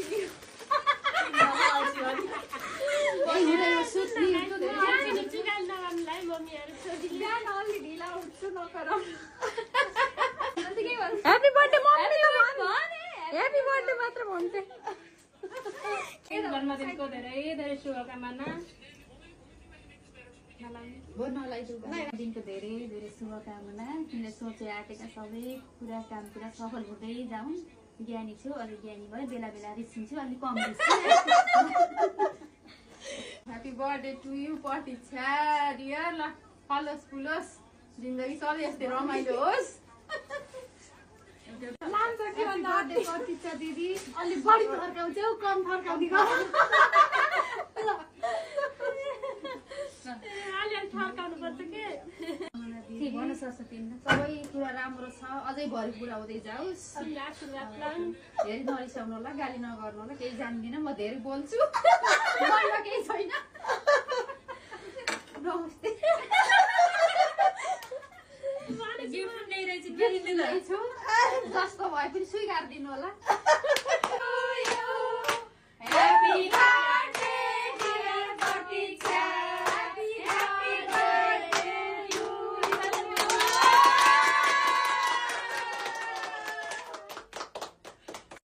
Happy birthday, mommy! Happy birthday, मात्र भन्थे। जन्मदिनको धेरै धेरै शुभकामना। दिनको धेरै धेरै शुभकामना। तिमीले सोचे आँटेका सबै कुरा कामकुरा सफल हुँदै जाउँ। ज्ञानी छु, अलि ज्ञानी भयो, बेला बेला रिसिन्छु, अलि कम रिस्छु। Happy birthday to you, प्रतीक्षा डियर। ल फलोस फुलोस जिन्दगी सधैँ यस्तै रमाइलो होस्। लान्छ के भन्दा प्रतीक्षा दिदी अलि बढी फर्काउँछौ, कम फर्काउने गर। भन्न सक्छ तिमीले सबै कुरा राम्रो छ, अझै भरि पुरा हुँदै जाओस्। धेरै नरिसाउनु होला, गाली नगर्नु होला, केही जान्दिनँ म, धेरै बोल्छु, मनमा केही छैन। नमस्ते। जस्तो भए पनि स्वीकार दिनु होला।